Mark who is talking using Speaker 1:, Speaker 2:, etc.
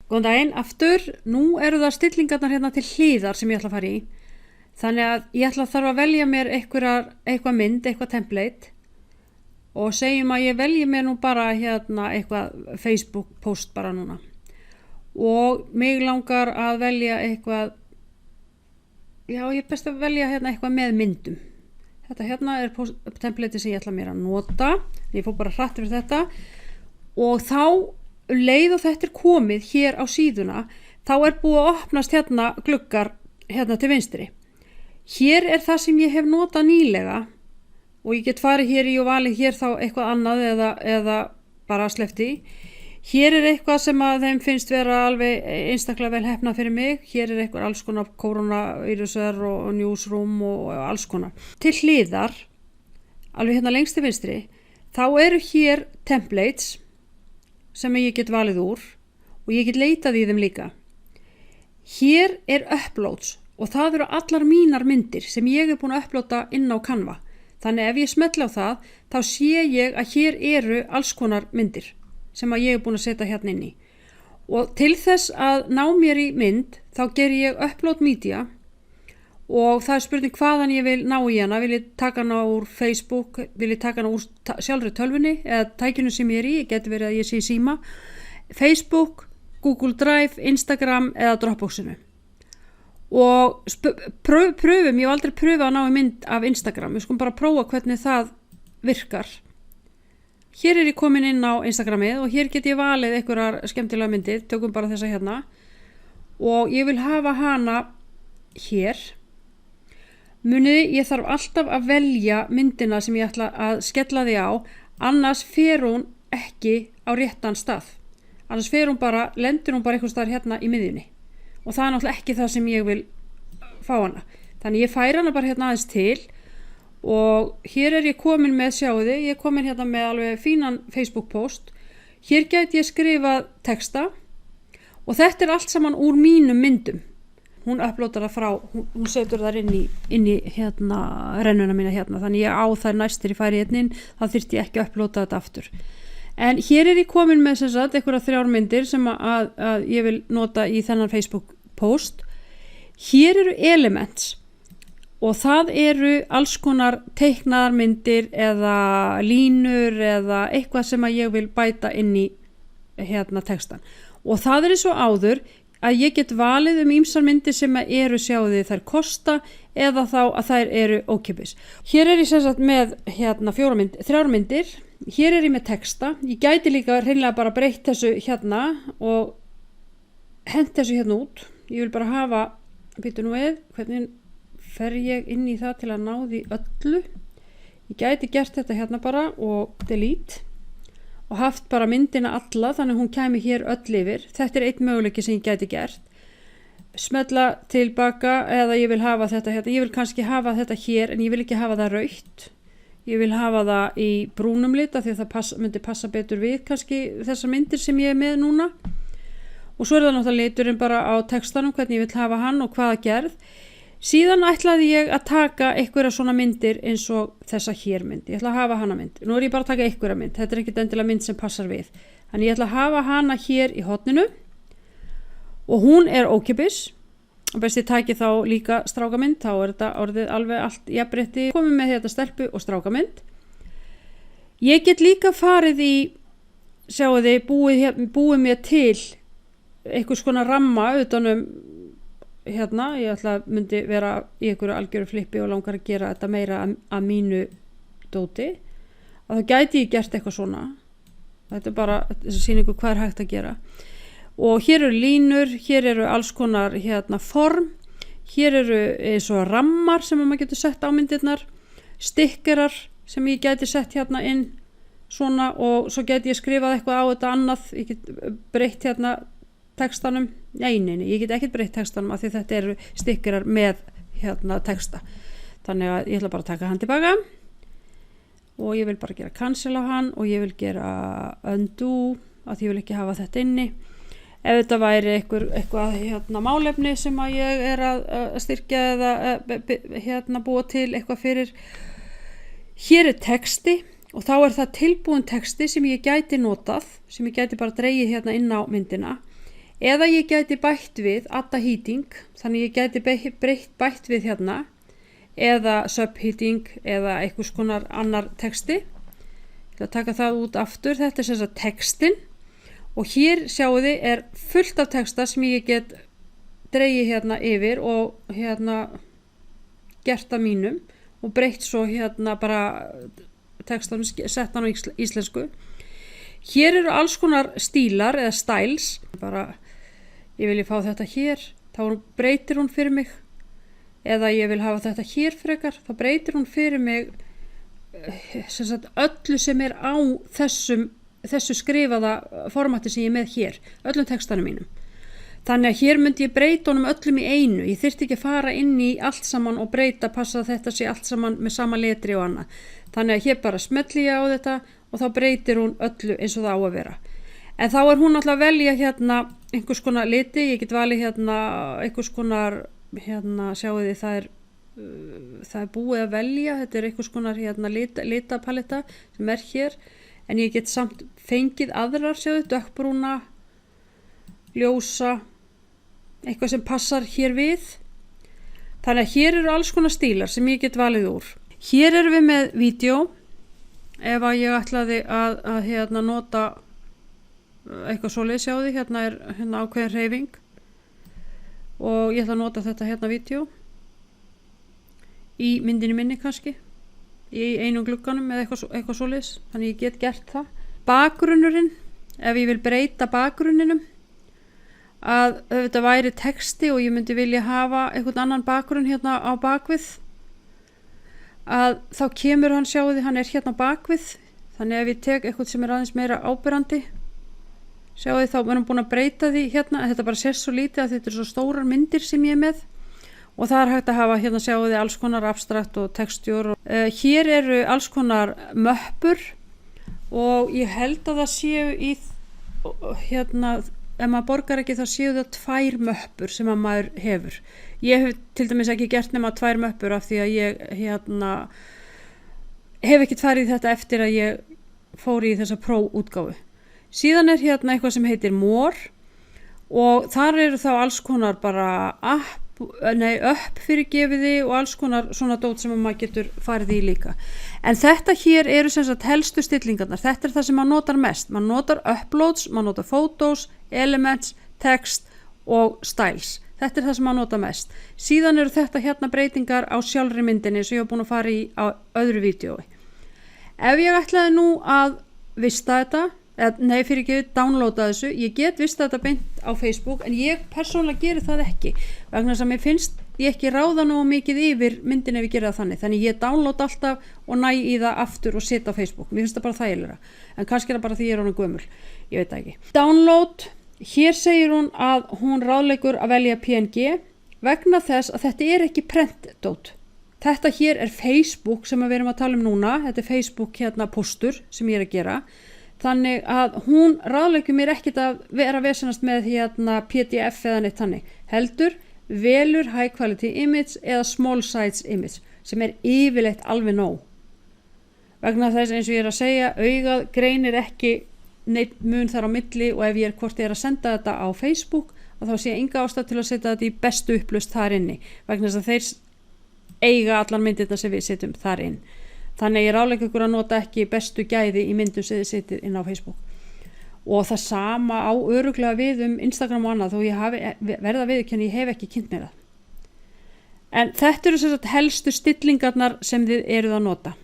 Speaker 1: Góðan daginn aftur, nú eru það stillingarnar hérna til hliðar sem ég ætla að fara í. Þannig að ég ætla að þarf að velja mér eitthvað mynd, eitthvað template og segjum að ég velji mér nú bara hérna eitthvað Facebook post bara núna. Og mig langar að velja eitthvað, já ég er best að velja hérna eitthvað með myndum. Þetta hérna er template sem ég ætla mér að nota, ég fór bara hratt fyrir þetta og þá leið og þetta er komið hér á síðuna, þá er búið að opnast hérna gluggar hérna til vinstri. Hér er það sem ég hef notað nýlega og ég get farið hér í og valið hér þá eitthvað annað eða bara sleppt í. Hér er eitthvað sem að þeim finnst vera alveg einstaklega vel heppnað fyrir mig. Hér er eitthvað alls konar koronavirusar og newsroom og alls konar. Til hliðar, alveg hérna lengst til vinstri, þá eru hér templates sem ég get valið úr og ég get leitað í þeim líka. Hér er uploads og það eru allar mínar myndir sem ég er búin að uploada inn á Canva. Þannig ef ég smetli á það, þá sé ég að hér eru alls konar myndir sem að ég er búin að setja hérna inn í. Og til þess að ná mér í mynd, þá ger ég upload media og það er spurning hvaðan ég vil ná í hana. Vil ég taka hana úr Facebook, vil ég taka hana úr sjálfri tölvunni eða tækinu sem ég er í, geti verið að ég sé í síma, Facebook, Google Drive, Instagram eða Dropboxinu. Og pröfum, ég hef aldrei pröfað að ná í mynd af Instagram, við skulum bara prófa hvernig það virkar. Hér er ég komin inn á Instagramið og hér get ég valið einhverjar skemmtilega myndir, tökum bara þessa hérna og ég vil hafa hana hér. Muniði, ég þarf alltaf að velja myndina sem ég ætla að skella því á, annars fer hún ekki á réttan stað. Annars lendir hún bara einhvers staðar hérna í miðjunni. Og það er náttúrulega ekki það sem ég vil fá hana. Þannig ég færi hana bara hérna aðeins til og hér er ég komin með, sjáuði, ég er komin hérna með alveg fínan Facebook post. Hér gæti ég skrifað texta og þetta er allt saman úr mínum myndum. Hún uploadar það frá, hún setur þar inn í hérna rennuna mína hérna, þannig ég á þær næstir í færi hérna inn, þá þyrfti ég ekki að uploada þetta aftur. En hér er ég komin með sem sagt einhverja 3 myndir sem að ég vil nota í þennan Facebook post. Hér eru elements og það eru alls konar teiknaðar myndir eða línur eða eitthvað sem að ég vil bæta inn í hérna textan. Og það er eins og áður, að ég get valið ýmsar myndir sem eru, sjáðu þær kosta eða þá að þær eru ókeypis. Hér er ég sem sagt með hérna 3 myndir, hér er ég með texta, ég gæti líka hreinlega bara breytt þessu hérna og hent þessu hérna út. Ég vil bara hafa, býtu nú við, hvernig fer ég inn í það til að ná því öllu. Ég gæti gert þetta hérna bara og delete. Og haft bara myndina alla, þannig hún kæmi hér öll yfir. Þetta er einn möguleiki sem ég gæti gert. Smella tilbaka eða ég vil hafa þetta hérna. Ég vil kannski hafa þetta hér en ég vil ekki hafa það rautt. Ég vil hafa það í brúnum lit af því að það myndi passa betur við kannski þessar myndir sem ég er með núna. Og svo er það náttúrulega liturinn bara á textanum, hvernig ég vil hafa hann og hvaða gerð. Síðan ætlaði ég að taka einhverja svona myndir eins og þessa hér mynd. Ég ætla að hafa hana mynd. Nú er ég bara að taka einhverja mynd. Þetta er ekkert endilega mynd sem passar við. Þannig ég ætla að hafa hana hér í horninu og hún er ókeypis. Og best ég taki þá líka strákamynd. Þá er þetta orðið alveg allt jafnrétti. Komið með þetta stelpu og strákamynd. Ég get líka farið í, sjáu þið, búið mér til einhvers konar ramma utanum hérna, ég ætla að myndi vera í einhverju algjöru flippi og langar að gera þetta meira að mínu dóti, að þá gæti ég gert eitthvað svona. Þetta er bara þessi sýningu hvað er hægt að gera. Og hér eru línur, hér eru alls konar hérna form, hér eru eins og rammar sem maður getur sett á myndirnar, stikkerar sem ég gæti sett hérna inn svona og svo gæti ég skrifað eitthvað á þetta annað, ég get breytt hérna textanum, nei, ég get ekkert breytt textanum af því þetta eru stikkerar með hérna texta. Þannig að ég ætla bara að taka hann tilbaka og ég vil bara gera cancel á hann og ég vil gera undo af því ég vil ekki hafa þetta inni. Ef þetta væri eitthvað hérna málefni sem að ég er að styrkja eða hérna búa til eitthvað fyrir. Hér er texti og þá er það tilbúin texti sem ég gæti notað, sem ég gæti bara dregið hérna inn á myndina. Eða ég gæti bætt við adda heating, þannig ég gæti bætt við hérna, eða subheating eða einhvers konar annar texti. Ég ætla að taka það út aftur, þetta er sem sagt textin og hér sjáu þið fullt af texta sem ég get dregið hérna yfir og hérna gert að mínum og breytt svo hérna bara textanum, sett hann á íslensku. Hér eru alls konar stílar eða styles, bara ég vil fá þetta hér, þá breytir hún fyrir mig, eða ég vil hafa þetta hér frekar, þá breytir hún fyrir mig sem sagt öllu sem á þessu skrifaða formati sem ég með hér, öllum textanum mínum. Þannig að hér myndi ég breyta honum öllum í einu, ég þyrfti ekki að fara inn í allt saman og breyta, passa að þetta sé allt saman með sama letri og annað. Þannig að hér bara smelli ég á þetta og þá breytir hún öllu eins og það á að vera. En þá hún alltaf að velja hérna einhvers konar liti, ég get valið hérna einhvers konar, hérna sjáu þið það er búið að velja, þetta einhvers konar hérna litapaletta sem hér, en ég get samt fengið aðrar, sjáu þið, dökkbrúna, ljósa, eitthvað sem passar hér við. Þannig að hér eru alls konar stílar sem ég get valið úr. Hér erum við með vídeo, ef að ég ætlaði að hérna nota eitthvað svoleið, sjáðu, hérna hérna ákveðin hreyfing og ég ætla að nota þetta hérna vídeo í myndinni minni kannski, í einum glugganum eða eitthvað svoleiðis, þannig ég get gert það. Bakgrunnurinn, ef ég vil breyta bakgrunninum, að þetta væri texti og ég myndi vilja hafa einhvern annan bakgrunn hérna á bakvið, að þá kemur hann, sjáu þið, hann hérna á bakvið, þannig ef ég tek eitthvað sem aðeins meira áberandi, sjáu þið, þá hann búin að breyta því hérna, þetta bara sér svo lítið að þetta svo stórar myndir sem ég með og það hægt að hafa hérna, sjáu þið, alls konar abstrakt og textjur. Hér eru alls konar möppur og ég held að það séu í hérna, ef maður borgar ekki þá séu það 2 möppur sem að maður hefur. Ég hef til dæmis ekki gert nema 2 möppur af því að ég hérna hef ekki farið í þetta eftir að ég fór í þessa próútgáfu. Síðan hérna eitthvað sem heitir More og þar eru þá alls konar bara upp fyrirgefiði og alls konar svona dót sem maður getur farið í líka. En þetta hér eru sem sagt helstu stillingarnar, þetta það sem maður notar mest. Maður notar uploads, maður notar photos, elements, text og styles. Þetta það sem maður notar mest. Síðan eru þetta hérna breytingar á sjálfri myndinni sem ég hef búin að fara í á öðru vídeói. Ef ég ætlaði nú að vista þetta, downloada þessu, ég get vista þetta beint á Facebook, en ég persónulega geri það ekki, vegna þess að mér finnst ég ekki ráða nú mikið yfir myndin ef ég gera það þannig ég downloada alltaf og næ í það aftur og setja á Facebook, mér finnst það bara þægilega, en kannski er það bara því ég orðin gömul, ég veit það ekki. Download, hér segir hún að hún ráðleggur að velja PNG vegna þess að þetta er ekki prentdót. Þetta hér er Facebook sem við erum að tala um núna, þetta er Facebook hérna póstur sem ég er að gera. Þannig að hún ráðleggur mér ekkert að vera vesenast með hérna PDF eða neitt þannig. Heldur velur high quality image eða small size image sem er yfirleitt alveg nóg. Vegna þess eins og ég er að segja, augað greinir ekki neitt mun þar á milli og ef hvort ég er að senda þetta á Facebook og þá sé ég enga ástæð til að setja þetta í bestu upplausn þar inni. Vegna þess að þeir eiga allan myndirna sem við setjum þar inn. Þannig ég ráðlegg ykkur að nota ekki bestu gæði í myndum sem þið setið inn á Facebook. Og það sama á örugglega við Instagram og annað, þó ég verða viðurkenni, ég hef ekki kynnt mér það. En þetta eru sem sagt helstu stillingarnar sem þið eruð að nota.